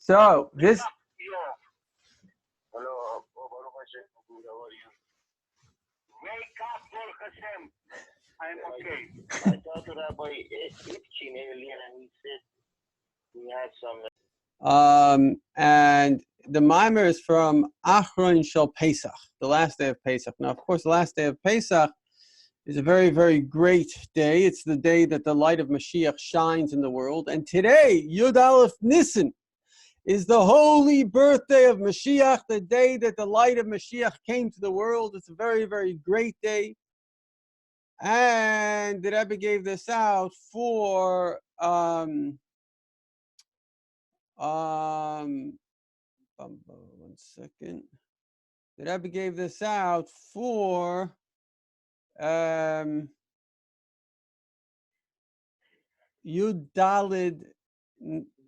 So this. Hello, Baruch Hashem. How are you? Wake up, Baruch Hashem. I'm okay. I talked to Rabbi Ipchin earlier, and he said he had some. And the Mamer is from Achron Shel Pesach, the last day of Pesach. Now, of course, the last day of Pesach is a very, very great day. It's the day that the light of Mashiach shines in the world. And today, Yud Aleph Nisan, is the holy birthday of Mashiach, the day that the light of Mashiach came to the world. It's a very, very great day. And the Rebbe gave this out for one second. The Rebbe gave this out for Yud Dalid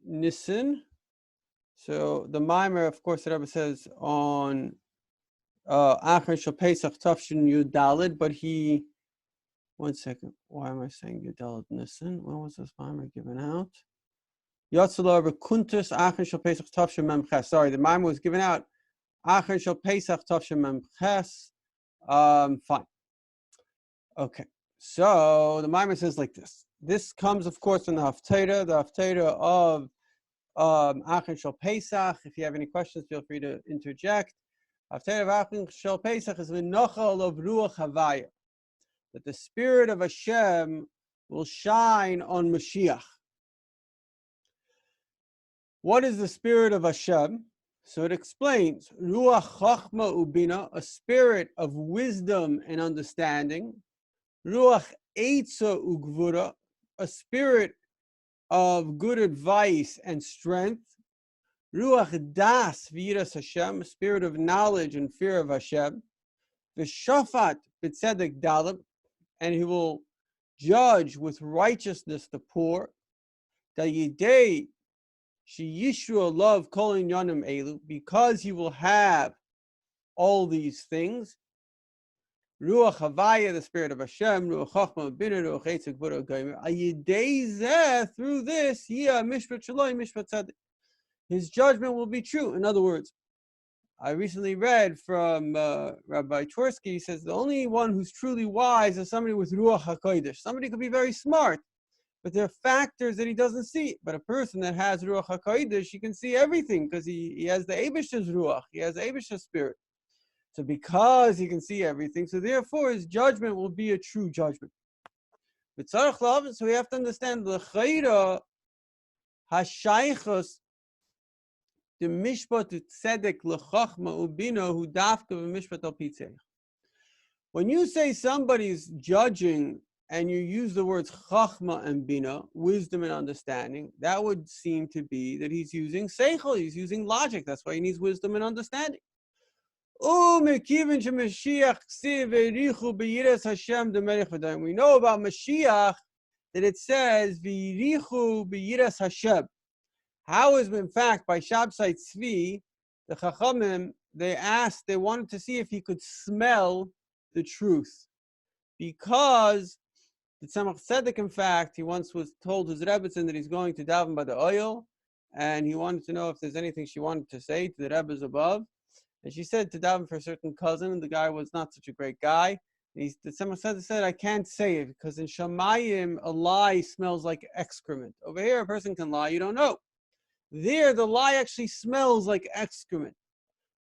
Nisan. So the Mamer, of course, the Rebbe says on Achar Shel Pesach Tafshin Yud Dalid, but he, one second, why am I saying Yud Dalid Nisan? When was this Mamer given out? Yotzela Rekuntus Achar Shel Pesach Tafshin Mem Ches. Sorry, the Mamer was given out Achar Shel Pesach Tafshin Mem Ches. Fine. Okay, so the Mamer says like this. This comes, of course, from the Haftarah of Achar Shel Pesach. If you have any questions, feel free to interject. Haftarah of Achar Shel Pesach is Vinacha of Ruach Havaya, that the Spirit of Hashem will shine on Mashiach. What is the Spirit of Hashem? So it explains Ruach Chachma Ubina, a spirit of wisdom and understanding. Ruach Eitza Ugvura, a spirit of good advice and strength. Ruach Das V'yiras Hashem, a spirit of knowledge and fear of Hashem. V'shafat B'tzedek Dalab, and he will judge with righteousness the poor. Dayidei Sheyishru love Kolin Yonim Elu, because he will have all these things. Ruach Havaya, the spirit of Hashem, Ruach Chachma Bina, Ruach Eitza Gvura Goymer. Ayidei Zeh, through this, Yia Mishpat Shaloi Mishpat Tzedek, his judgment will be true. In other words, I recently read from Rabbi Twersky. He says the only one who's truly wise is somebody with Ruach HaKodesh. Somebody could be very smart, but there are factors that he doesn't see. But a person that has Ruach HaKodesh, he can see everything because he has the Eibishter's Ruach, he has the Eibishter's spirit. So because he can see everything, so therefore his judgment will be a true judgment. So we have to understand the Chayra Hashaychos, the Mishpat Tzedek L'Chachma Ubina Hu Dafka V'Mishpat Al Pitzeh. When you say somebody's judging and you use the words Chachma and Bina, wisdom and understanding, that would seem to be that he's using Seichel, he's using logic. That's why he needs wisdom and understanding. We know about Mashiach that it says V'yirichu b'yiras Hashem. How is, in fact, by Shabsai Tzvi, the Chachamim, they wanted to see if he could smell the truth. Because the Tzemach Tzedek, in fact, he once was told his Rebbetzin that he's going to daven by the oil, and he wanted to know if there's anything she wanted to say to the Rebbe's above. And she said to daven for a certain cousin, and the guy was not such a great guy. The Tzemach Tzedek said, I can't say it, because in Shamayim, a lie smells like excrement. Over here, a person can lie, you don't know. There, the lie actually smells like excrement.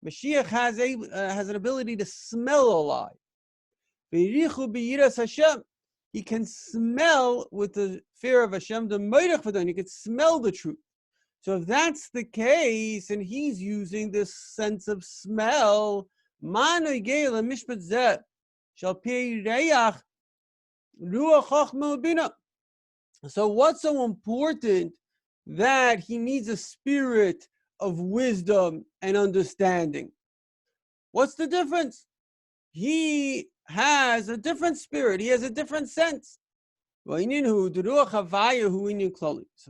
Mashiach has an ability to smell a lie. He can smell with the fear of Hashem, the Meirach V'dan, he can smell the truth. So if that's the case, and he's using this sense of smell, so what's so important that he needs a spirit of wisdom and understanding? What's the difference? He has a different spirit. He has a different sense. So the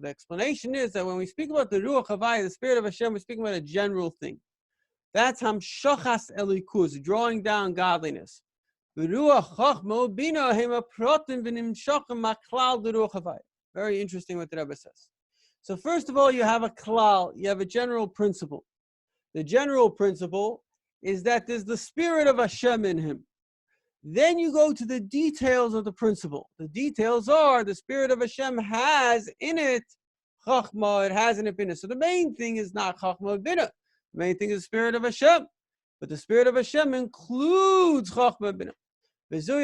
explanation is that when we speak about the Ruach Havaya, the Spirit of Hashem, we're speaking about a general thing. That's Hamshachas Elikus, drawing down godliness. Very interesting what the Rebbe says. So first of all, you have a klal, you have a general principle. The general principle is that there's the spirit of Hashem in him. Then you go to the details of the principle. The details are the spirit of Hashem has in it chachma, it has in it bina. So the main thing is not chachma bina. The main thing is the spirit of Hashem. But the spirit of Hashem includes chachma bina. This is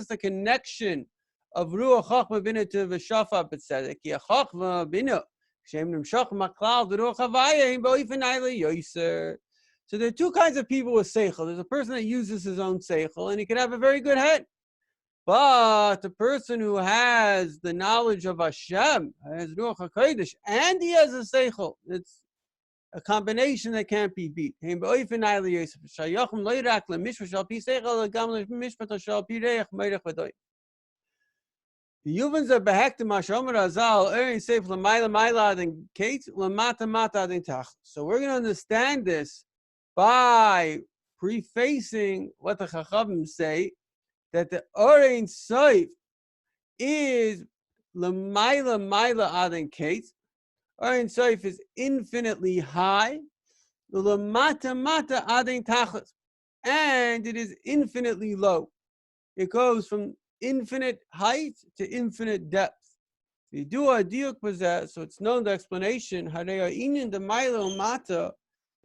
the connection of Ruach Chachma Bina to V'shafa B'tzedek. Ki Chachma Bina Shem Nimshach Maklal D'Ruach Havaya Im Bo'ifin Ayla Yoser. So there are two kinds of people with seichel. There's a person that uses his own seichel, and he can have a very good head. But the person who has the knowledge of Hashem, has Ruach HaKodesh, and he has a seichel, it's a combination that can't be beat. The Yuvans are behektim Hashomer Azal, Erin Seif Lamaila Maila and Kate Lamata Mata and Tach. So we're going to understand this by prefacing what the Chachavim say, that the Erin Seif is Lamaila Maila Aden Kate. Erin Seif is infinitely high, Lamata Mata Aden Tachas, and it is infinitely low. It goes from infinite height to infinite depth. You do a diuk possess, so it's known the explanation.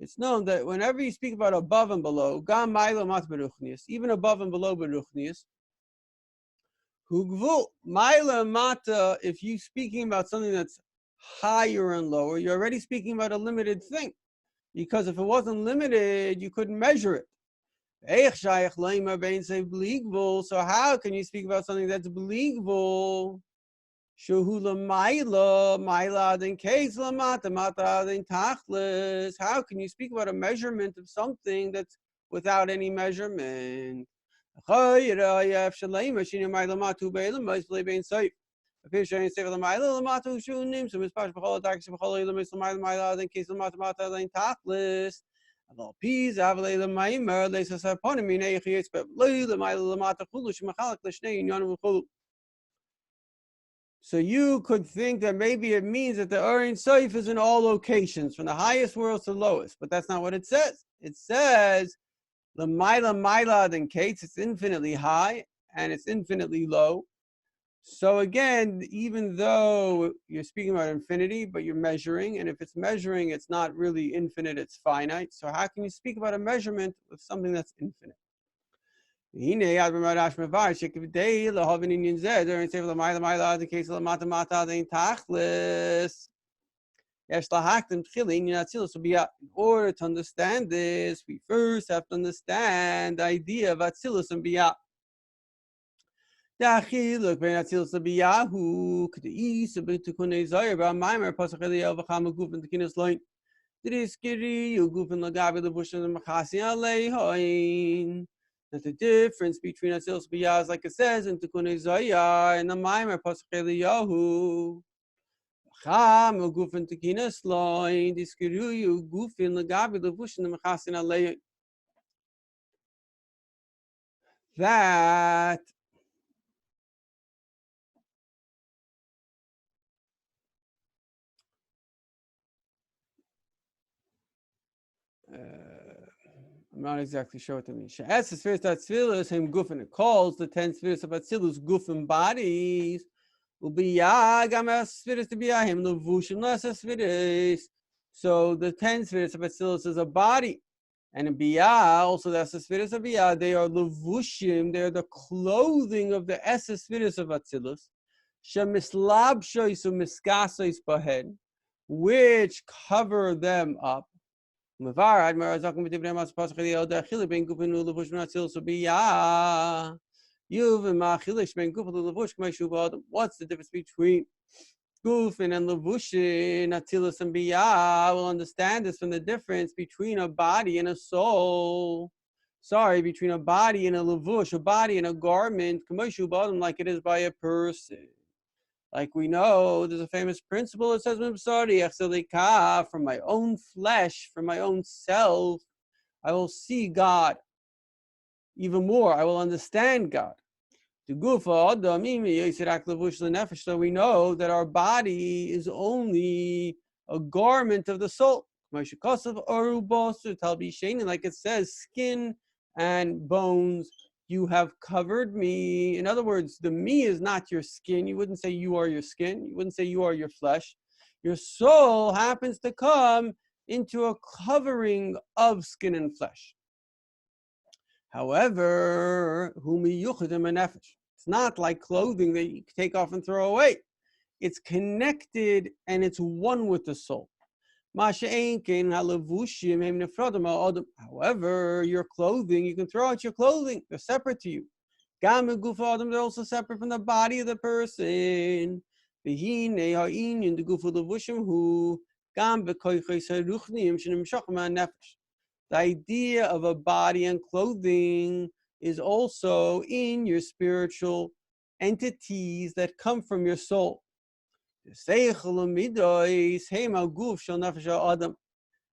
It's known that whenever you speak about above and below, gam mailo mat beruchnius, even above and below beruchnius, hugvul maila mata. If you're speaking about something that's higher and lower, you're already speaking about a limited thing, because if it wasn't limited, you couldn't measure it. So how can you speak about something that's believable? How can you speak about a measurement of something that's without any measurement? So you could think that maybe it means that the Ein Sof is in all locations, from the highest world to the lowest, but that's not what it says. It says the Maila than Kates, it's infinitely high and it's infinitely low. So again, even though you're speaking about infinity, but you're measuring, and if it's measuring, it's not really infinite, it's finite. So how can you speak about a measurement of something that's infinite? In order to understand this, we first have to understand the idea of Atzilus and Biyah. Look, Ben Atzilus Biyahu, K'deis, B'tukun Zayir, Mamer, Pasach Eliyahu, V'cham Guf and Tekinas Loin. Diriskiri, Guf and Lagabi, the Bush and Machasi Aleihoin. That the difference between Atzilus Biyah is like it says in Tekun Zayir and the Mamer, Pasach Eliyahu. V'cham Guf and Tekinas Loin. Diriskiri, Guf and Lagabi, the Bush and Machasi Aleihoin. That I'm not exactly sure what that means. As the spheres that spheres him gufin, it calls the 10 spheres of Atzilus gufin bodies. Spheres to be him levushim less spheres. So the 10 spheres of Atzilus is a body, and in Biyah also that's the spheres of Biyah. They are levushim. They are the clothing of the Essa spheres of Atzilus. Shemislabshois umiskasois bahen, which cover them up. What's the difference between Gufin and Levushin, Atzilus and Biyah? We'll understand this from the difference between a body and a soul. Between a body and a levush, a body and a garment, like it is by a person. Like we know, there's a famous principle that says, from my own flesh, from my own self, I will see God even more. I will understand God. The gufa adam imi yisirak levush lenefesh. So we know that our body is only a garment of the soul. Like it says, skin and bones, you have covered me. In other words, the me is not your skin. You wouldn't say you are your skin. You wouldn't say you are your flesh. Your soul happens to come into a covering of skin and flesh. However, it's not like clothing that you take off and throw away. It's connected and it's one with the soul. However, your clothing, you can throw out your clothing. They're separate to you. They're also separate from the body of the person. The idea of a body and clothing is also in your spiritual entities that come from your soul.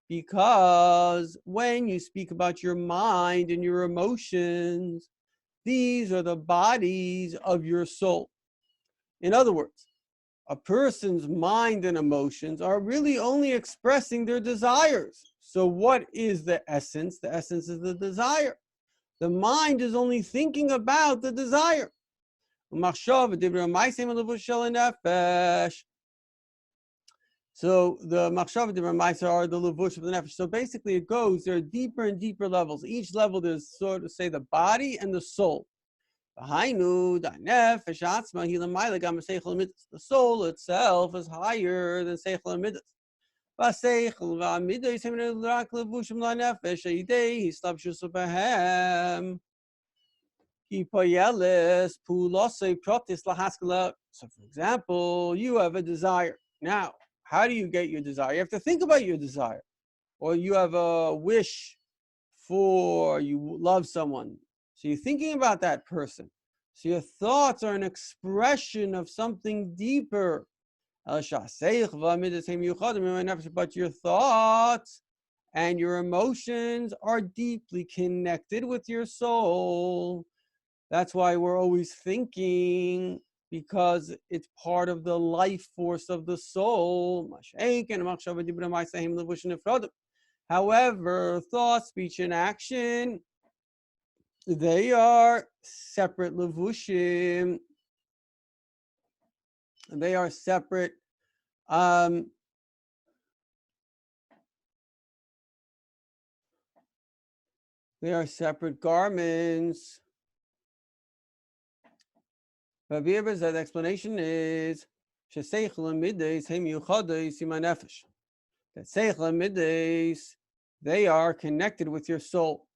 Because when you speak about your mind and your emotions, these are the bodies of your soul. In other words, a person's mind and emotions are really only expressing their desires. So what is the essence? The essence is the desire. The mind is only thinking about the desire. So the machshava dibra ma'aser are the levush of the nefesh. So basically it goes, there are deeper and deeper levels. Each level there's sort of say the body and the soul. The soul itself is higher than seichel and midas. So for example, you have a desire. Now, how do you get your desire? You have to think about your desire. Or you have a wish for, you love someone. So you're thinking about that person. So your thoughts are an expression of something deeper. But your thoughts and your emotions are deeply connected with your soul. That's why we're always thinking, because it's part of the life force of the soul. However, thought, speech, and action, they are separate levushim. They are separate. They are separate garments. Rabbi Yeber's explanation is that seichel and midas, they are connected with your soul.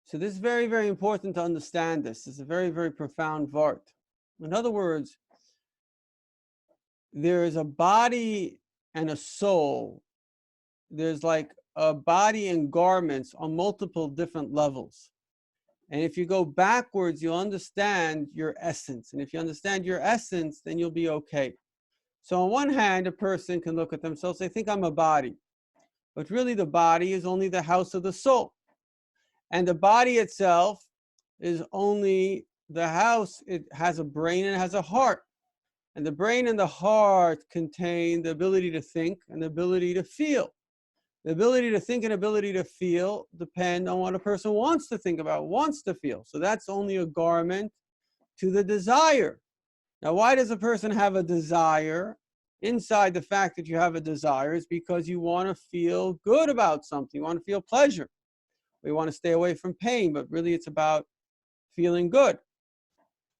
So this is very, very important to understand this. This is a very, very profound vart. In other words, there is a body and a soul. There's like a body and garments on multiple different levels. And if you go backwards, you'll understand your essence. And if you understand your essence, then you'll be okay. So on one hand, a person can look at themselves, they think I'm a body. But really the body is only the house of the soul. And the body itself is only the house. It has a brain and it has a heart. And the brain and the heart contain the ability to think and the ability to feel. The ability to think and ability to feel depend on what a person wants to think about, wants to feel. So that's only a garment to the desire. Now, why does a person have a desire? Inside the fact that you have a desire is because you want to feel good about something. You want to feel pleasure. We want to stay away from pain, but really it's about feeling good.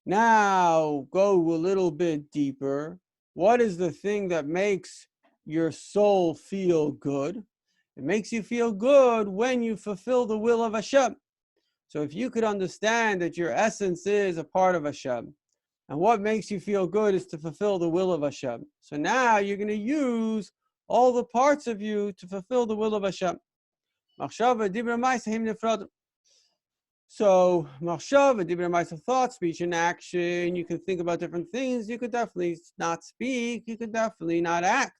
Now, go a little bit deeper. What is the thing that makes your soul feel good? It makes you feel good when you fulfill the will of Hashem. So if you could understand that your essence is a part of Hashem, and what makes you feel good is to fulfill the will of Hashem. So now you're going to use all the parts of you to fulfill the will of Hashem. Machshava, dibra ma'aseh him nefradim. So, machshava, dibra ma'aseh, thought, speech, and action. You can think about different things. You could definitely not speak. You could definitely not act.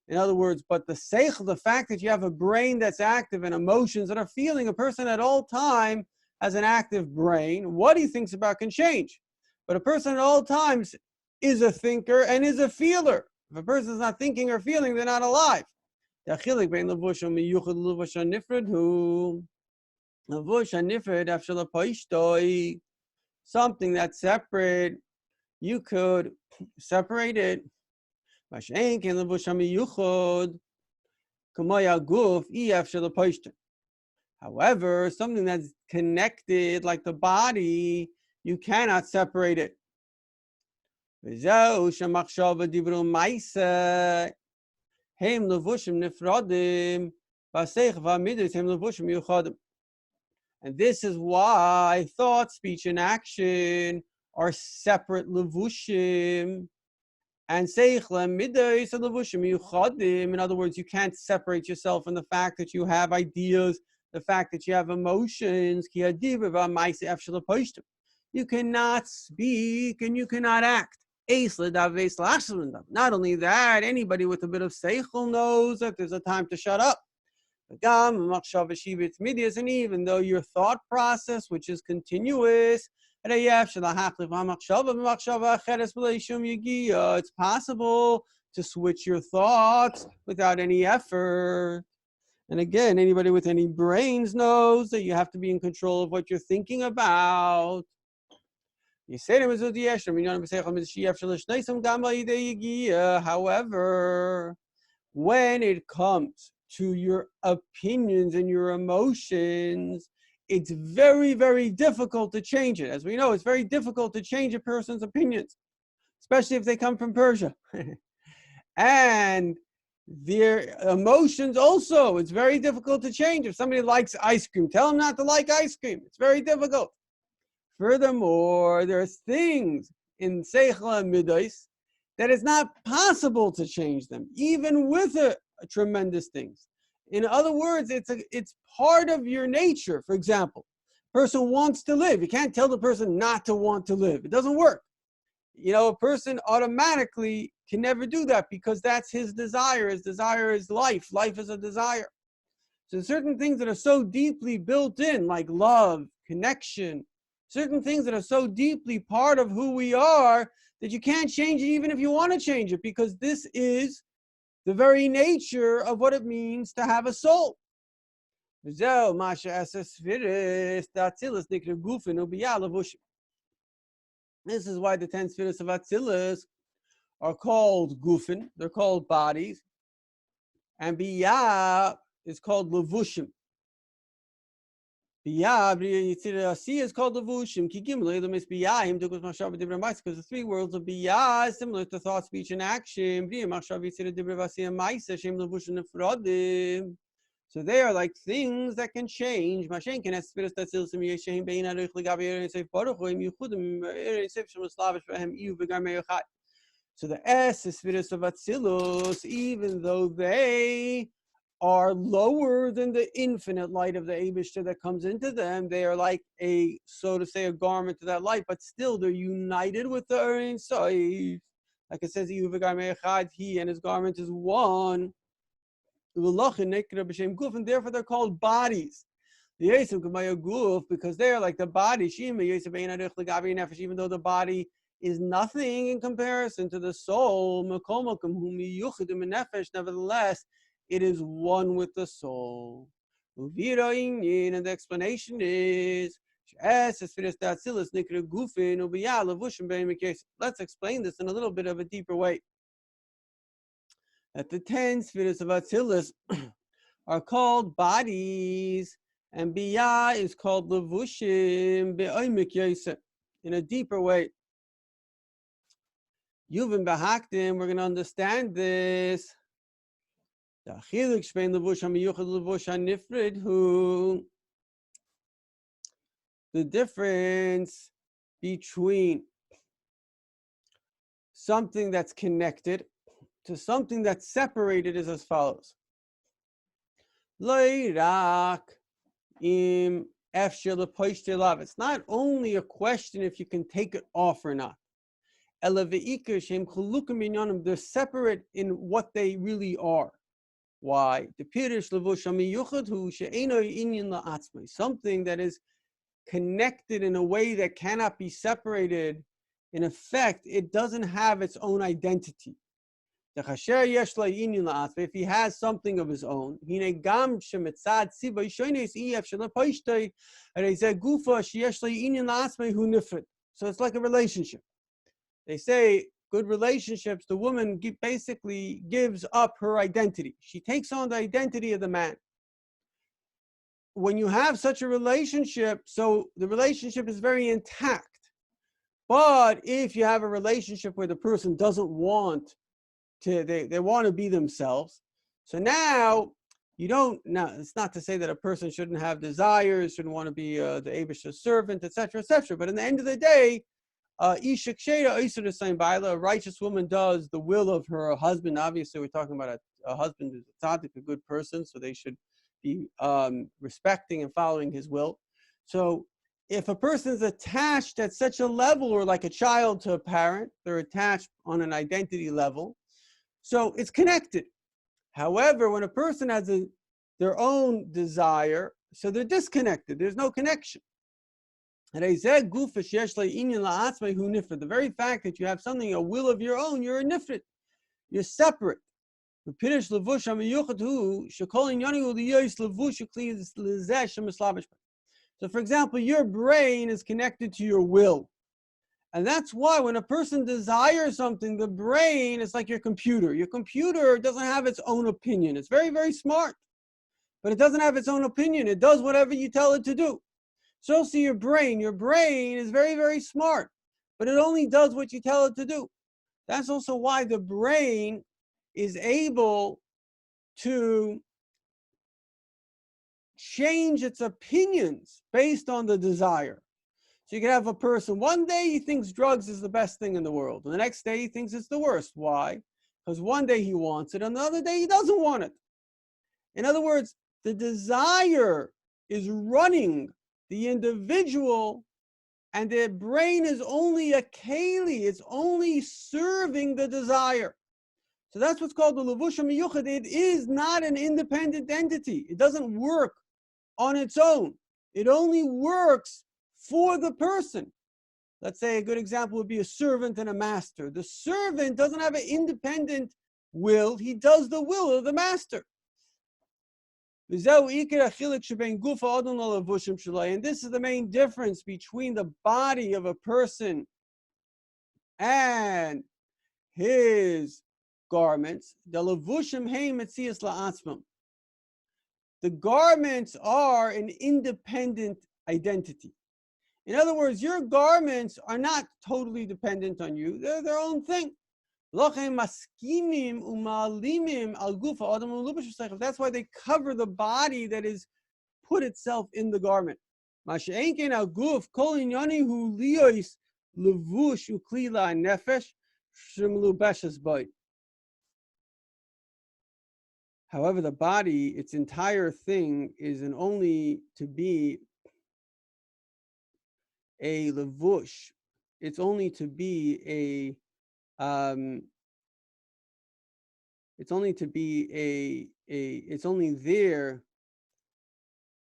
In other words, but the seichel, the fact that you have a brain that's active and emotions that are feeling, a person at all time has an active brain. What he thinks about can change. But a person at all times is a thinker and is a feeler. If a person is not thinking or feeling, they're not alive. Something that's separate, you could separate it. However, something that's connected, like the body, you cannot separate it. And this is why thought, speech, and action are separate levushim. And seichla midos and levushim yuchadim. In other words, you can't separate yourself from the fact that you have ideas, the fact that you have emotions. You cannot speak and you cannot act. Not only that, anybody with a bit of seichel knows that there's a time to shut up. And even though your thought process, which is continuous, it's possible to switch your thoughts without any effort. And again, anybody with any brains knows that you have to be in control of what you're thinking about. However, when it comes to your opinions and your emotions, it's very, very difficult to change it. As we know, it's very difficult to change a person's opinions, especially if they come from Persia. And their emotions also, it's very difficult to change. If somebody likes ice cream, tell them not to like ice cream. It's very difficult. Furthermore, there's things in Seichel and Midos that it's not possible to change them, even with a tremendous things. In other words, it's part of your nature. For example, person wants to live. You can't tell the person not to want to live. It doesn't work. A person automatically can never do that because that's his desire. His desire is life. Life is a desire. So certain things that are so deeply built in, like love, connection, certain things that are so deeply part of who we are that you can't change it even if you want to change it, because this is the very nature of what it means to have a soul. This is why the 10 spheres of Atzilus are called gufin, they're called bodies, and biyah is called levushim. Biyah is called levushim. Because the three worlds of biyah is similar to thought, speech, and action. So they are like things that can change. So the S is Spheres of Atzilus, even though they are lower than the infinite light of the Eibishter that comes into them, they are like a, so to say, a garment to that light, but still they're united with the Ein Sof. Like it says, he and his garment is one. And therefore they're called bodies. Because they're like the body, even though the body is nothing in comparison to the soul. Nevertheless, it is one with the soul. And the explanation is, let's explain this in a little bit of a deeper way. That the 10 spheres of Atzilus are called bodies, and Biyah is called Levushim be'oimik yosef, in a deeper way. Yuvin Bahaktim, we're going to understand this. The difference between something that's connected to something that's separated is as follows. It's not only a question if you can take it off or not. They're separate in what they really are. Why? Something that is connected in a way that cannot be separated, in effect, it doesn't have its own identity. If he has something of his own, so it's like a relationship. They say good relationships, the woman basically gives up her identity. She takes on the identity of the man. When you have such a relationship, so the relationship is very intact. But if you have a relationship where the person doesn't want to, they want to be themselves. So now you don't, now it's not to say that a person shouldn't have desires, shouldn't want to be the Abish's servant, etc., etc. But in the end of the day, a righteous woman does the will of her husband. Obviously, we're talking about a husband who's a tzaddik, a good person, so they should be respecting and following his will. So if a person is attached at such a level, or like a child to a parent, they're attached on an identity level, so it's connected. However, when a person has their own desire, so they're disconnected. There's no connection. The very fact that you have something, a will of your own, you're a nifrit. You're separate. So, for example, your brain is connected to your will. And that's why when a person desires something, the brain is like your computer. Your computer doesn't have its own opinion. It's very, very smart, but it doesn't have its own opinion. It does whatever you tell it to do. So see your brain. Your brain is very, very smart, but it only does what you tell it to do. That's also why the brain is able to change its opinions based on the desire. So you can have a person, one day he thinks drugs is the best thing in the world, and the next day he thinks it's the worst. Why? Because one day he wants it, and the other day he doesn't want it. In other words, the desire is running the individual, and their brain is only a keli, it's only serving the desire. So that's what's called the levush miyuchad. It is not an independent entity. It doesn't work on its own. It only works for the person. Let's say a good example would be a servant and a master. The servant doesn't have an independent will. He does the will of the master. And this is the main difference between the body of a person and his garments. The garments are an independent identity. In other words, your garments are not totally dependent on you. They're their own thing. That's why they cover the body that is put itself in the garment. However, the body, its entire thing, is and only to be a levush. It's only to be a it's only there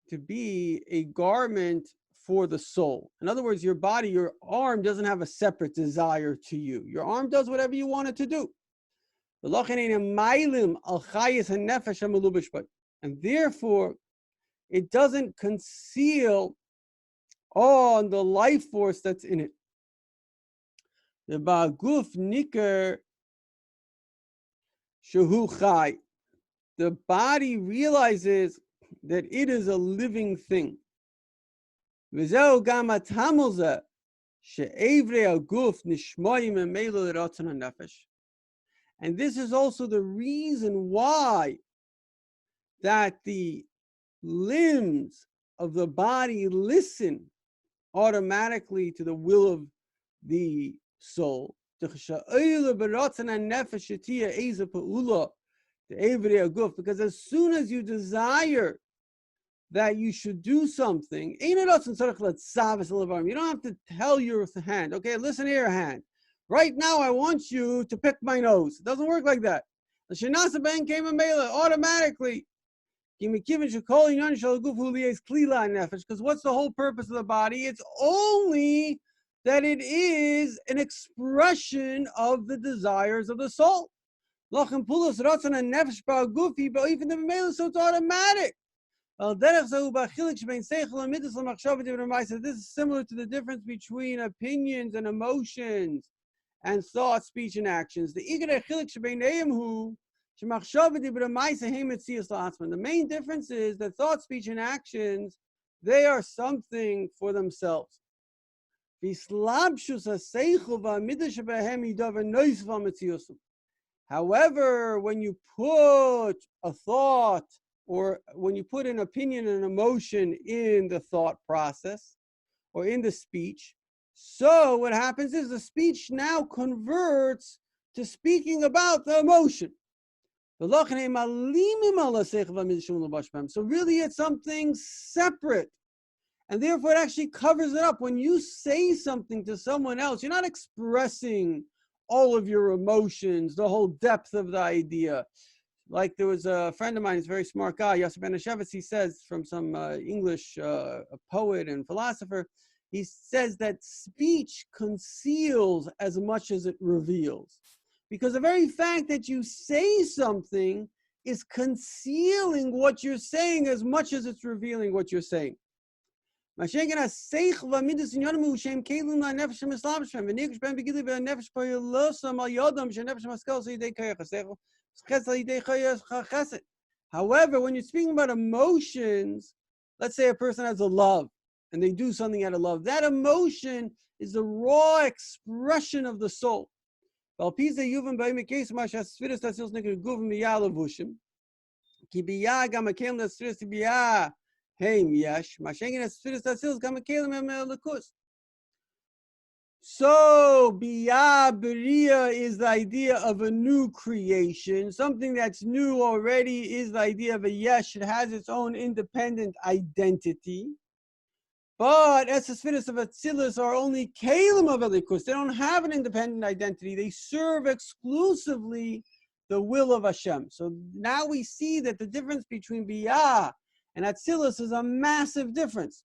to be a garment for the soul. In other words, your body, your arm doesn't have a separate desire to you. Your arm does whatever you want it to do. And therefore, it doesn't conceal on the life force that's in it. The ba'guf nikar shehu chai. The body realizes that it is a living thing. V'zeu gam hatamul zeh she'evrei haguf nishmoyim memelo l'ratzon hanefesh. And this is also the reason why that the limbs of the body listen automatically to the will of the soul. Because as soon as you desire that you should do something, you don't have to tell your hand, okay, listen here, hand. Right now I want you to pick my nose. It doesn't work like that. The shenasa ben came a mela automatically. Because what's the whole purpose of the body? It's only that it is an expression of the desires of the soul. So it's automatic. This is similar to the difference between opinions and emotions and thought, speech, and actions. The main difference is that thought, speech, and actions, they are something for themselves. However, when you put a thought or when you put an opinion and emotion in the thought process or in the speech, so what happens is the speech now converts to speaking about the emotion. So really it's something separate. And therefore it actually covers it up. When you say something to someone else, you're not expressing all of your emotions, the whole depth of the idea. Like there was a friend of mine, he's a very smart guy, Yosef Ben-Hashavitz, he says, from some English poet and philosopher, he says that speech conceals as much as it reveals. Because the very fact that you say something is concealing what you're saying as much as it's revealing what you're saying. However, when you're speaking about emotions, let's say a person has a love and they do something out of love. That emotion is the raw expression of the soul. So, Biyah Beriya is the idea of a new creation. Something that's new already is the idea of a yesh. It has its own independent identity. But Esesfiris of Atzilus are only Kalim of Elikus. They don't have an independent identity. They serve exclusively the will of Hashem. So now we see that the difference between Biyah and Atzilus is a massive difference.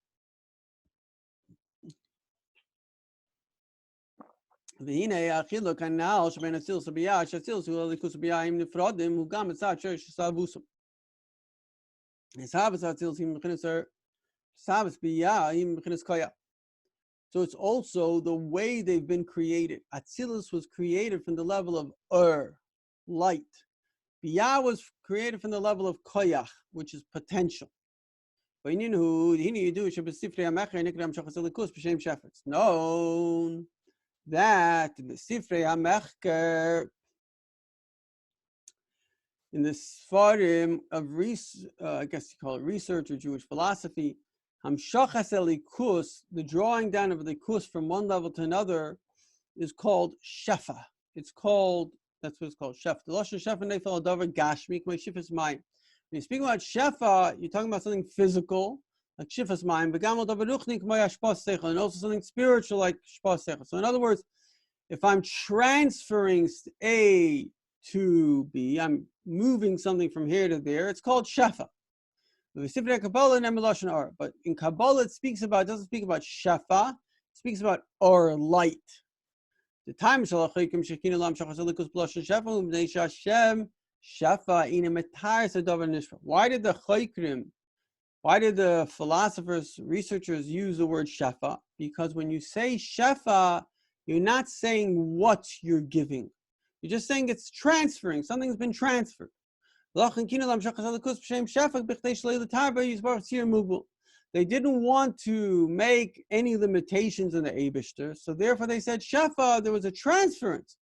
והנה החילוק הנ"ל שבין אצילוס וביאה, שאצילוס הוא הליכוס וביאה הם נפרדים, הוא גם מצד שורש סבוסם. סבס אצילוס היא מבחינת סבס ביאה היא מבחינת קויה. So it's also the way they've been created. Atzilus was created from the level of light. Biyah was created from the level of koyach, which is potential. It's known that in the Sifrei HaMechker, in the Sfarim of I guess you call it research or Jewish philosophy, Hamshachas Elikus, the drawing down of Elikus from one level to another, is called Shefa. That's what it's called, Shefa. The Lashon Shefa Nefel Adavar Gashmik, my Shifas Mayim. When you speak about Shefa, you're talking about something physical, like Shifas Mayim, and also something spiritual like Shpas Seichel. So in other words, if I'm transferring A to B, I'm moving something from here to there, it's called Shefa. But in Kabbalah, it doesn't speak about Shefa, it speaks about or light. The time why did the philosophers, researchers use the word Shefa? Because when you say Shefa, you're not saying what you're giving. You're just saying it's transferring. Something's been transferred. They didn't want to make any limitations in the Eibishter, so therefore they said Shefa, there was a transference.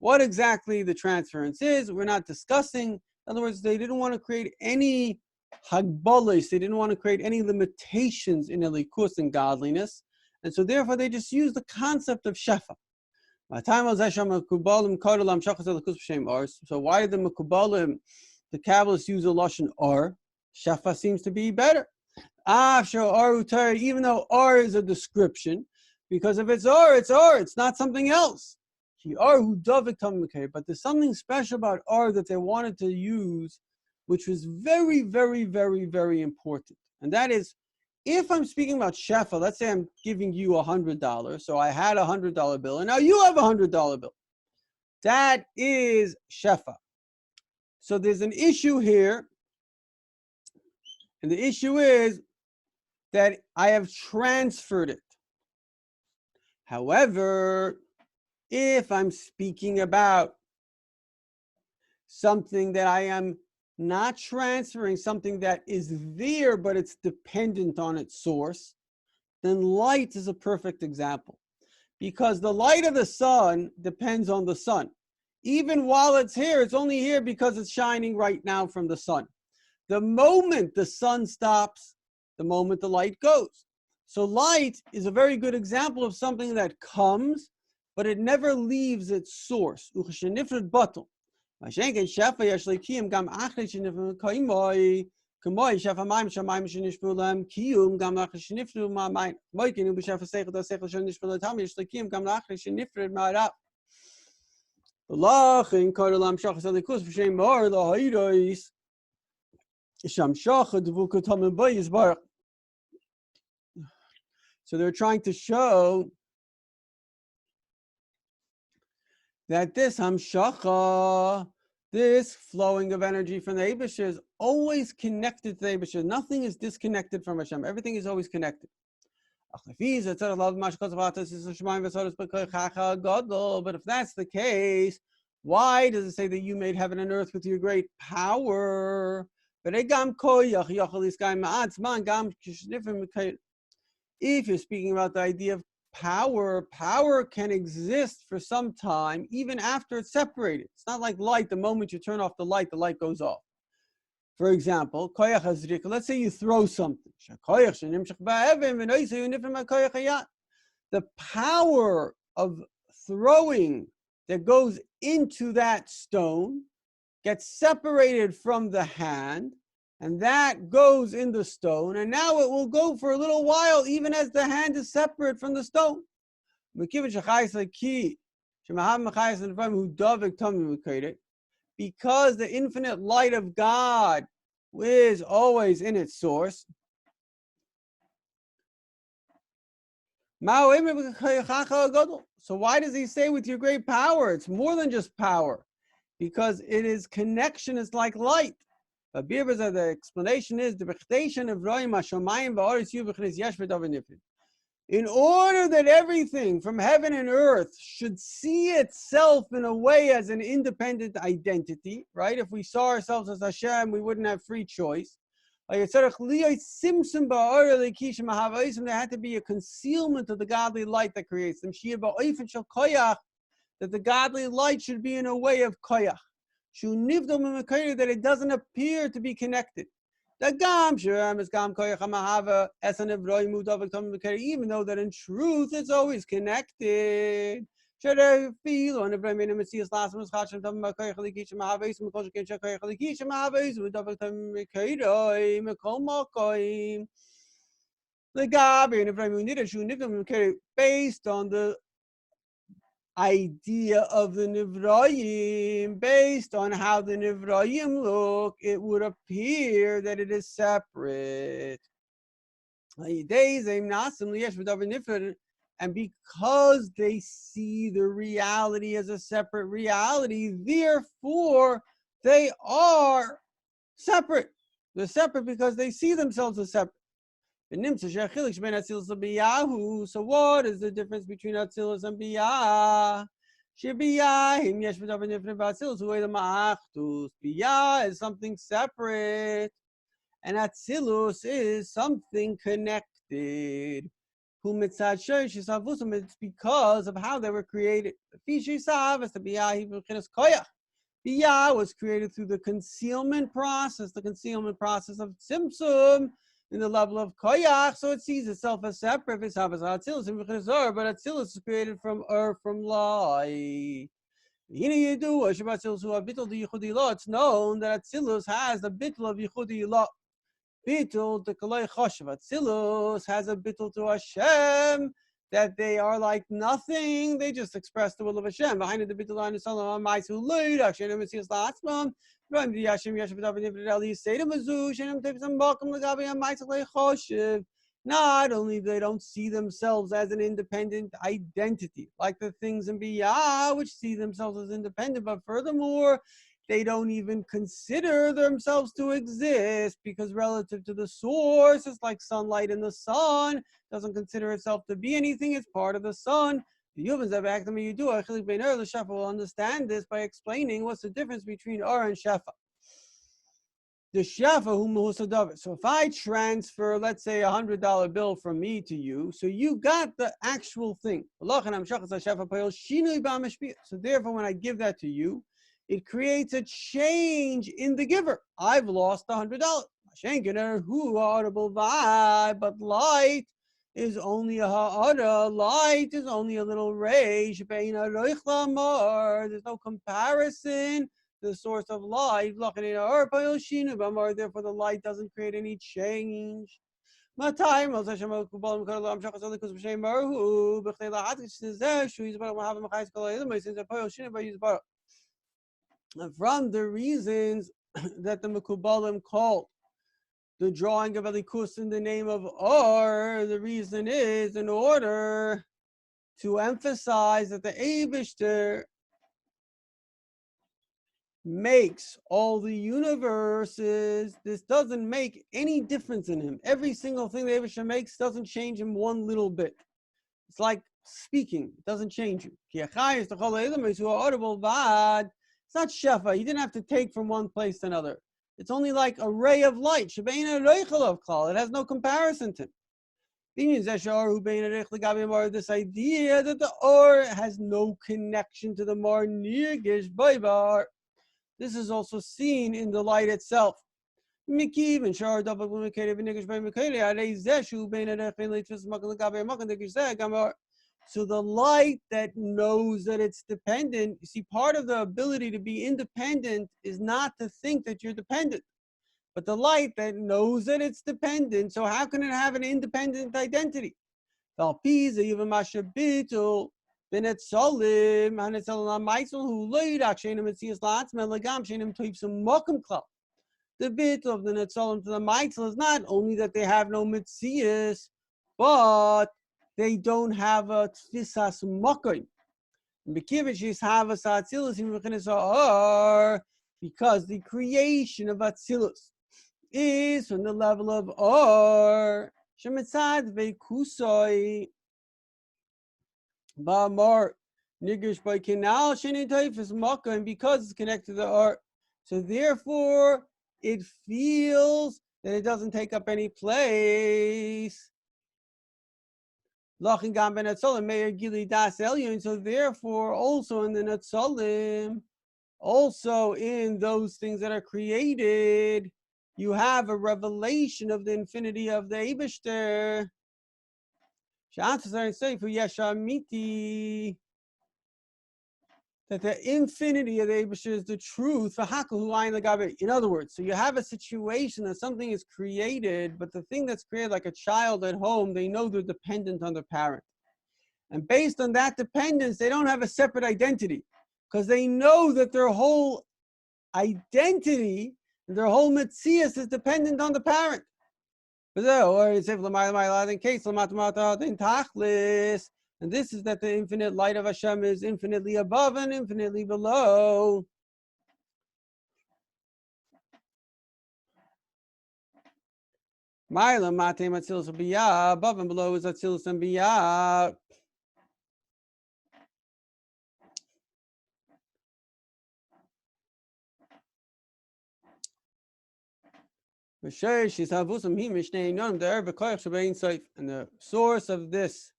What exactly the transference is, we're not discussing. In other words, they didn't want to create any hagbalos, they didn't want to create any limitations in elikus and godliness, and so therefore they just used the concept of Shefa. So why did the Mekubalim, the Kabbalists, use a lashon or? Shefa seems to be better. Even though or is a description, because if it's or, it's not something else. But there's something special about or that they wanted to use which was very, very, very, very important. And that is, if I'm speaking about shefa, let's say I'm giving you $100. So I had a $100 bill, and now you have a $100 bill. That is shefa. So there's an issue here. And the issue is that I have transferred it. However, if I'm speaking about something that I am not transferring, something that is there, but it's dependent on its source, then light is a perfect example. Because the light of the sun depends on the sun. Even while it's here, it's only here because it's shining right now from the sun. The moment the sun stops, the moment the light goes. So light is a very good example of something that comes, but it never leaves its source. כמוי שף המים שהמים שנשפעו להם קיום גם לאחר שנפרדו מהמים. כמוי כן ובשף השכל שנשפעו להם יש לקיום גם לאחר שנפרד מהרב. ולכן קורא להמשך הליכוס בשם מאור להירוס שהמשך דבוקות המבוי יסברך. So they're trying to show that this hamshacha, this flowing of energy from the Eibusha, is always connected to the Eibusha. Nothing is disconnected from Hashem. Everything is always connected. But if that's the case, why does it say that you made heaven and earth with your great power? If you're speaking about the idea of power, power can exist for some time, even after it's separated. It's not like light. The moment you turn off the light goes off. For example, let's say you throw something. The power of throwing that goes into that stone gets separated from the hand, and that goes in the stone, and now it will go for a little while, even as the hand is separate from the stone. Because the infinite light of God is always in its source. So why does he say with your great power? It's more than just power, because it is connection. It's like light. The explanation is in order that everything from heaven and earth should see itself in a way as an independent identity, right? If we saw ourselves as Hashem, we wouldn't have free choice. There had to be a concealment of the godly light that creates them. That the godly light should be in a way of koyach. That it doesn't appear to be connected. Even though that in truth it's always connected. Based on the idea of the Nivrayim, based on how the Nivrayim look, it would appear that it is separate. And because they see the reality as a separate reality, therefore they are separate. They're separate because they see themselves as separate. So what is the difference between Atzilus and Biyah? Biyah is something separate, and Atzilus is something connected. It's because of how they were created. Biyah was created through the concealment process of Tzimtzum, in the level of koyach, so it sees itself as separate. But Atzilus is created from light. It's known that Atzilus has a bittul of yichudi ilah. Bittul to kalei choshev. Atzilus has a bittul to Hashem, that they are like nothing. They just express the will of Hashem. Behind the bittul on the salam ma'asu leid. Hashem mesias la'atzmam. Not only they don't see themselves as an independent identity, like the things in Biyah, which see themselves as independent, but furthermore, they don't even consider themselves to exist because relative to the source, it's like sunlight in the sun, doesn't consider itself to be anything, it's part of the sun. The humans that act you do, the Shefa will understand this by explaining what's the difference between Or and Shefa. The Shefa who. So if I transfer, let's say, $100 bill from me to you, so you got the actual thing. So therefore, when I give that to you, it creates a change in the giver. I've lost $100. Who audible vibe, but light is only a ha'ara. Light is only a little ray. There's no comparison. The source of light, therefore the light doesn't create any change. From the reasons that the Mekubalim called the drawing of Elikus in the name of Or, the reason is in order to emphasize that the Eibishter makes all the universes. This doesn't make any difference in him. Every single thing the Eibishter makes doesn't change him one little bit. It's like speaking. It doesn't change you. It's not Shefa. He didn't have to take from one place to another. It's only like a ray of light. It has no comparison to him. This idea that the Or has no connection to the Mar Nirgish Baibar. This is also seen in the light itself. So the light that knows that it's dependent, you see, part of the ability to be independent is not to think that you're dependent, but the light that knows that it's dependent. So how can it have an independent identity? B'netzolim, hanetzolim ha'maisel hu lo yidak she'enim metzias la'atzmei legam she'enim toifsim mokum klal. The bit of the netzolim to the maisel is not only that they have no metzias, but they don't have a tfisas mokim. B'kivishis have a satzilus in v'chinas ha'or, because the creation of atzilus is from the level of or shemitzad ve'kusoi Ba'amar nigish by canal sheni taifas maka, and because it's connected to the art, so therefore it feels that it doesn't take up any place. Lachin gam ben netzolim meir gili das elyon. So therefore, also in the netzolim, also in those things that are created, you have a revelation of the infinity of the Eibishter. That the infinity of the Eibishter is the truth. In other words, so you have a situation that something is created, but the thing that's created, like a child at home, they know they're dependent on their parent. And based on that dependence, they don't have a separate identity because they know that their whole identity, their whole metzias is dependent on the parent. Or it's in case and this is that the infinite light of Hashem is infinitely above and infinitely below. Above and below is Atzilus and Biyah. And the source of this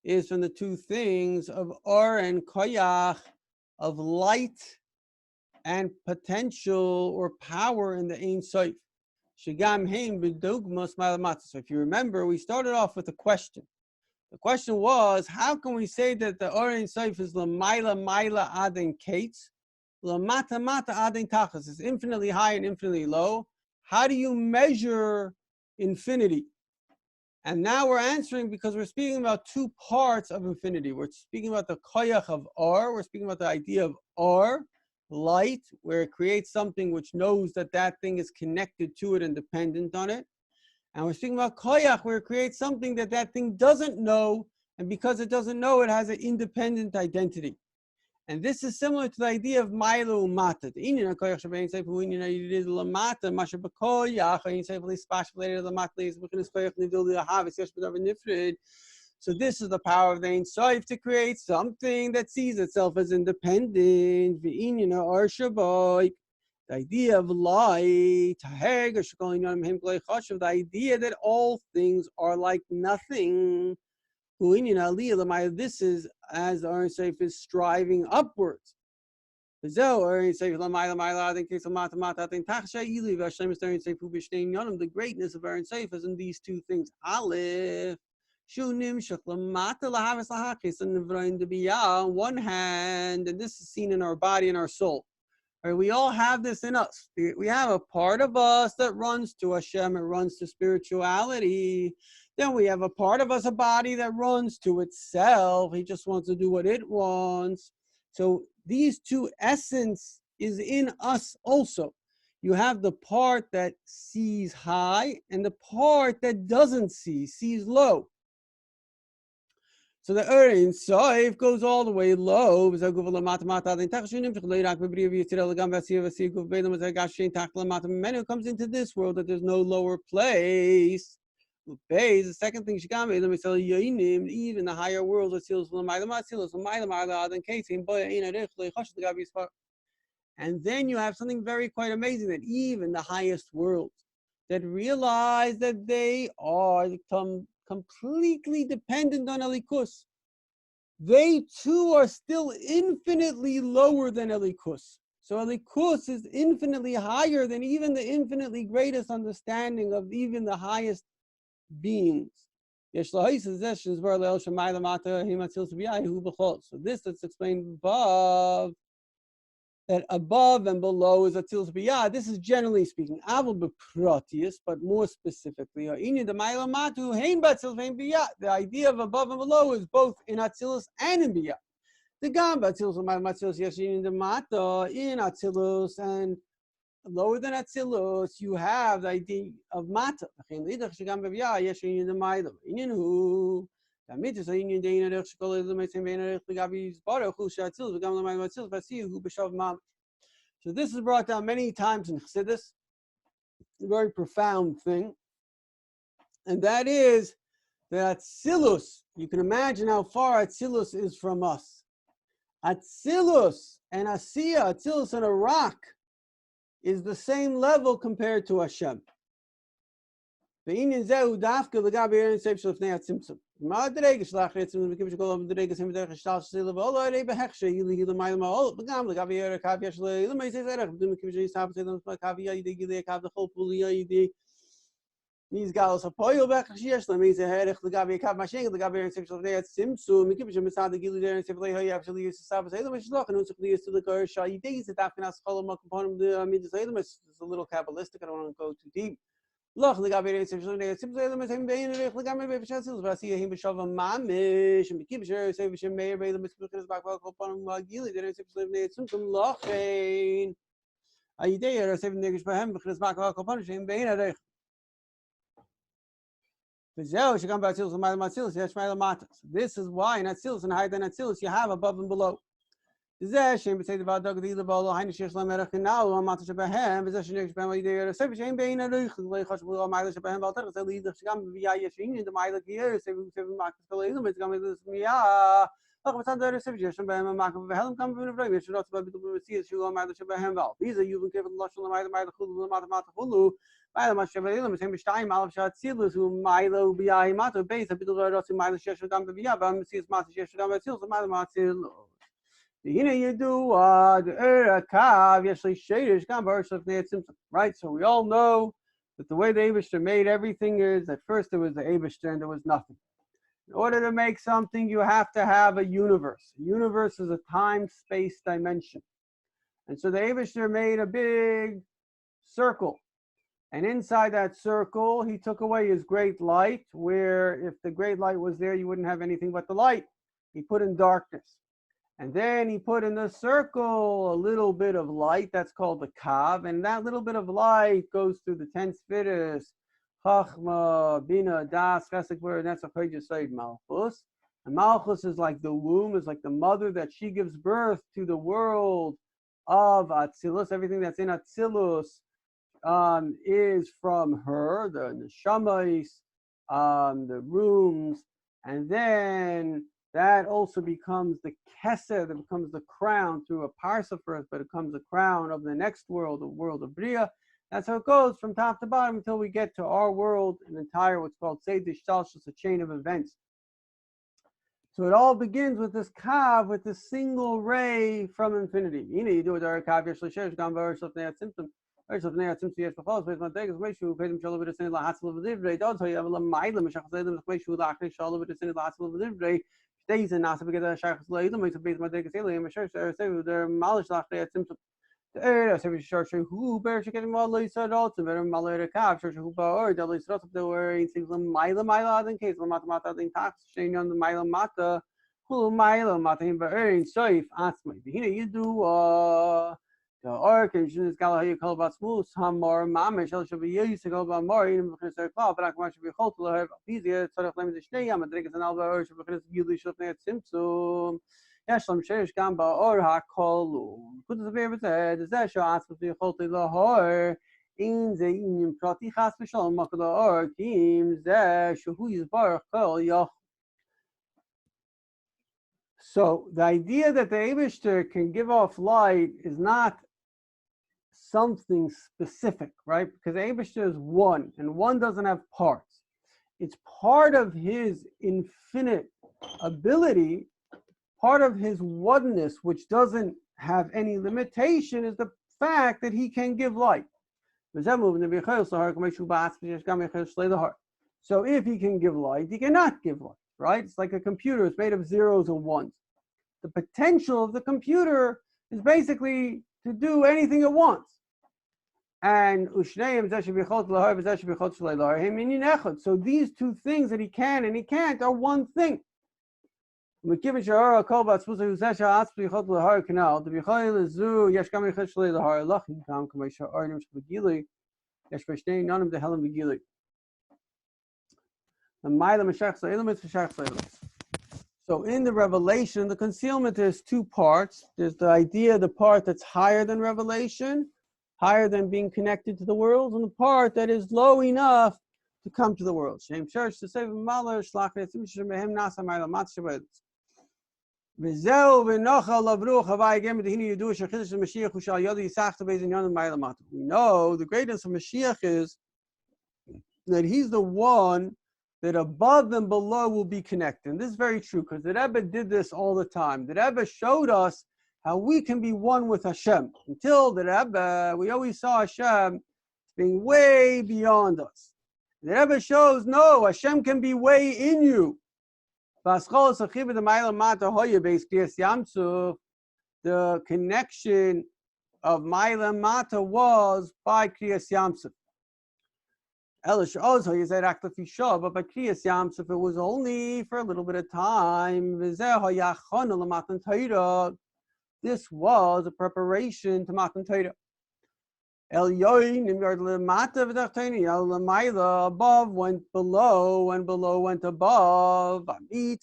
is from the two things of Or and Koyach, of light and potential or power in the Ein Sof. So if you remember, we started off with a question. The question was, how can we say that the Or Ein Sof is Lamaila Maila Adin Kates, Lamata Mata Adin Tachas, is infinitely high and infinitely low? How do you measure infinity? And now we're answering because we're speaking about two parts of infinity. We're speaking about the koyach of Or. We're speaking about the idea of Or. light, where it creates something which knows that that thing is connected to it and dependent on it. And we're speaking about koyach, where it creates something that that thing doesn't know, and because it doesn't know, it has an independent identity. And this is similar to the idea of Milo Mata. The Indian koyach shabein seif hu Indian yidid lamata masha b'koyach ayin seif li spash later lamata is b'chinas koyach nidul lihavis yesh b'davar nifrid. So this is the power of the Ein Sof to create something that sees itself as independent. The idea of light, the idea that all things are like nothing. This is as the Ein Sof is striving upwards. The greatness of Ein Sof is in these two things. Aleph. On one hand, and this is seen in our body and our soul. Right? We all have this in us. We have a part of us that runs to Hashem, it runs to spirituality. Then we have a part of us, a body that runs to itself. He just wants to do what it wants. So these two essence is in us also. You have the part that sees high and the part that doesn't see, sees low. So the Ein Sof goes all the way low. Many comes into this world that there's no lower place. The second thing, even the higher worlds, and then you have something very quite amazing, that even the highest worlds that realize that they are completely dependent on Elikus, they too are still infinitely lower than Elikus. So Elikus is infinitely higher than even the infinitely greatest understanding of even the highest beings. So this that's explained above, that above and below is Atzilus Biyah. This is generally speaking, but more specifically, the idea of above and below is both in Atzilus and in Biyah. The Gamba Atzilus in Atzilus and lower than Atzilus, you have the idea of Mata. So this is brought down many times in Chassidus, a very profound thing, and that is that Atzilus, you can imagine how far Atzilus is from us. Atzilus and Asiya, Atzilus and a rock, is the same level compared to Hashem. This is why in Atzilus a little Kabbalistic, I don't want to go too deep. Loch legabe Mamer and Bekibsher say we should Mayer by the Miskis back upon Magili there is some Lochain idea or 7 niggas by him because back upon him being a this is why in Atzilus and higher than Atzilus you have above and below. This is shame say about dog the ball Hein Shishlam now on Mata Shabahem, possession expand there, seven being a Lechash will Mila Shabahem, but the leader Sham via Yashin in the Mila here, 7 marks the Lim, it's coming to this Mia. Was under suggestion by a mark of Helm come from the Brave, should not be to see as you on Mila Shabahem. These are you given Lush on the Mila Hulu, Mata Hulu. By the Mashabalim, same time, Alshat Silus, who Milo Bia Mato base, a bit of Rossi Mila Shesham Bia, but sees Master Shesham Sils, Mila Matil. Right, so we all know that the way the Eibishter made everything is at first there was the Eibishter and there was nothing. In order to make something, you have to have a universe. A universe is a time-space dimension. And so the Eibishter made a big circle. And inside that circle, he took away his great light, where if the great light was there, you wouldn't have anything but the light. He put in darkness. And then he put in the circle a little bit of light, that's called the kav, and that little bit of light goes through the 10 spheres, Chachma, Bina, Das, Chesed, and that's a Chayjasayid Malchus. And Malchus is like the womb, is like the mother that she gives birth to the world of Atzilus. Everything that's in Atzilus is from her, the neshamas, the rooms, and then that also becomes the kesed, that becomes the crown through a parsa first, but it becomes the crown of the next world, the world of Bria. That's how it goes from top to bottom until we get to our world, an entire what's called Seder Shtalshus, a chain of events. So it all begins with this kav, with this single ray from infinity. You do it our kav yeshlishesh gambar something that symptom. Or something that symptom yes before based on things which you pay them shall over the sin la hassle of the libre. Don't tell you have a mile mashach them which you la shall over the sin la hassle of the libre. Stays in nasa because the shach leidem is based on things say and sure say their malish la symptom. Who bears getting more lace at all to better malay calf, who bar, the lace up the way in single mile in case Lamata in tax, shane on the mile mata, who mile mata in bearing safe, ask me. You do the orchid is gal how you call about smooth, some more Mamer shall be used to go about more, even if it's a club, but I can be hold to have easier sort of lemon stay. I'm a drink an alba or because you should net Simpson. Yeshlam Sherish Gamba or Hakolum. Put the baby said, is that show asked to hold the lahor in the union prati hospital, Makala or teams that who is bar call yoch. So the idea that the Abishter can give off light is not something specific, right? Because the Abishter is one, and one doesn't have parts. It's part of his infinite ability. Part of his oneness, which doesn't have any limitation, is the fact that he can give light. So if he can give light, he cannot give light, right? It's like a computer. It's made of zeros and ones. The potential of the computer is basically to do anything it wants. And so these two things that he can and he can't are one thing. The So in the revelation, the concealment, there's two parts. There's the idea, the part that's higher than revelation, higher than being connected to the world, and the part that is low enough to come to the world. Shem Church to save Maler, Shlach Mehem Nasa Maila Matshabed. V'zeu v'nocha lavruch havai again b'dehini yidu shechidish Mashiach u'shal yodi yisach tebez in yon ma'ila mata. We know the greatness of Mashiach is that he's the one that above and below will be connected. And this is very true because the Rebbe did this all the time. The Rebbe showed us how we can be one with Hashem. Until the Rebbe, we always saw Hashem being way beyond us. The Rebbe shows, no, Hashem can be way in you. The connection of Maila Mata was by Kriyas Yamsuf. Elish also is that but by Kriyas Yamsuf it was only for a little bit of time. This was a preparation to Matan Torah. Above went below, and below went above. The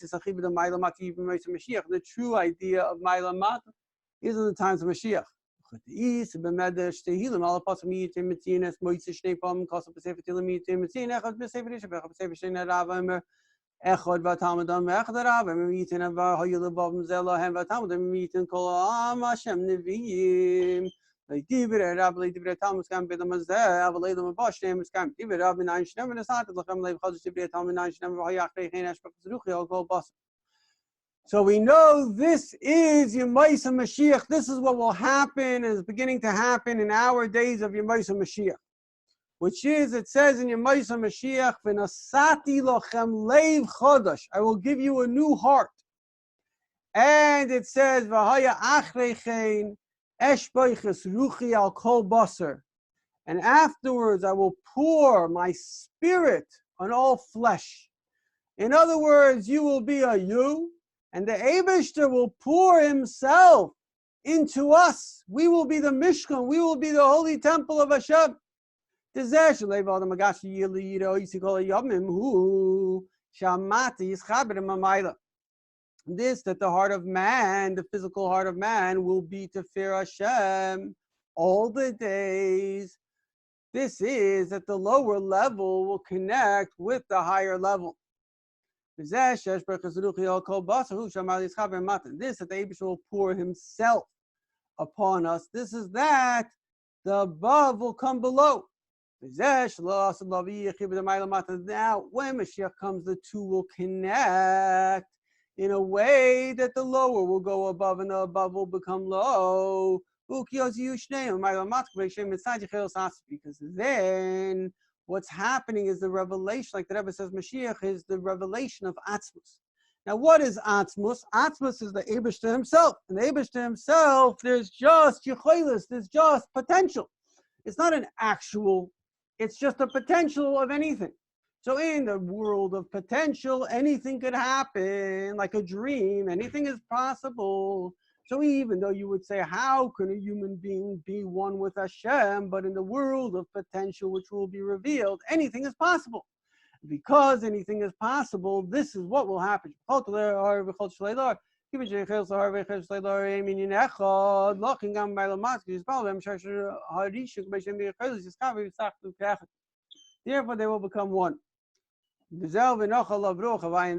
true idea of Maila Mata is in the times of Mashiach. So in the So we know this is Yemaisa Mashiach. This is what will happen, is beginning to happen in our days of Yemaisa Mashiach. Which is, it says in Yemaisa Mashiach, V'nasati lochem leiv chodosh. I will give you a new heart. And it says, V'haya achreichein esh boiches ruchi al kol basar. And afterwards I will pour my spirit on all flesh. In other words, you will be a you, And the Eibishter will pour himself into us. We will be the Mishkan. We will be the holy temple of Hashem. This that the heart of man, the physical heart of man, will be to fear Hashem all the days. This is that the lower level will connect with the higher level. This that the Eibishter will pour himself upon us. This is that the above will come below. Now, when Mashiach comes, the two will connect in a way that the lower will go above and the above will become low. Because then what's happening is the revelation, like the Rebbe says, Mashiach is the revelation of Atzmus. Now, what is Atzmus? Atzmus is the Eibishter himself. And the Eibishter himself, there's just Yecholos, there's just potential. It's not an actual, it's just a potential of anything. So in the world of potential, anything could happen, like a dream, anything is possible. So even though you would say, how can a human being be one with Hashem? But in the world of potential, which will be revealed, anything is possible. Because anything is possible, this is what will happen. Therefore, they will become one. And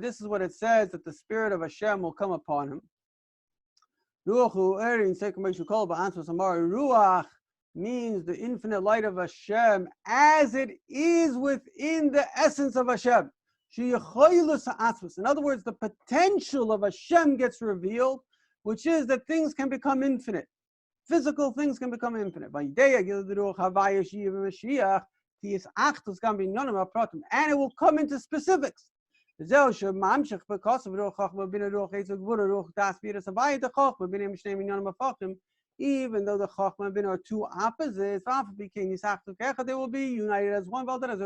this is what it says, that the spirit of Hashem will come upon him. Ruach means the infinite light of Hashem as it is within the essence of Hashem. In other words, the potential of Hashem gets revealed, which is that things can become infinite. Physical things can become infinite. And it will come into specifics. Even though the Chachma and Bin are two opposites, they will be united as one. Even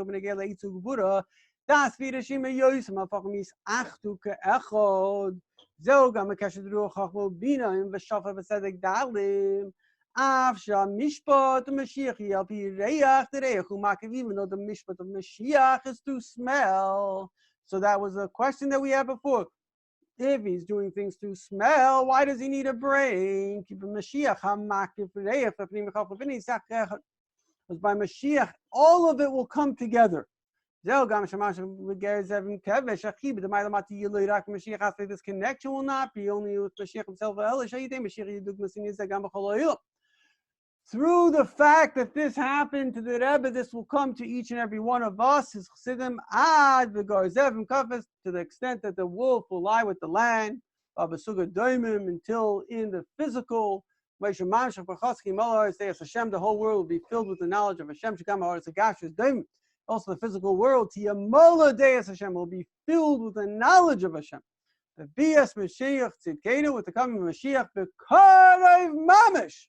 though the mishpat of Mashiach is through smell. So that was a question that we had before. If he's doing things through smell, why does he need a brain? Because by Mashiach, all of it will come together. This connection will not be only with Mashiach himself. Through the fact that this happened to the Rebbe, this will come to each and every one of us, his chassidim, ad v'garzev and kafes, to the extent that the wolf will lie with the land, until in the physical, Hashem, the whole world will be filled with the knowledge of Hashem. Also, the physical world, Hashem, will be filled with the knowledge of Hashem. The BS Mashiach Tzidkenu, with the coming of Mashiach, the Karev Mamish.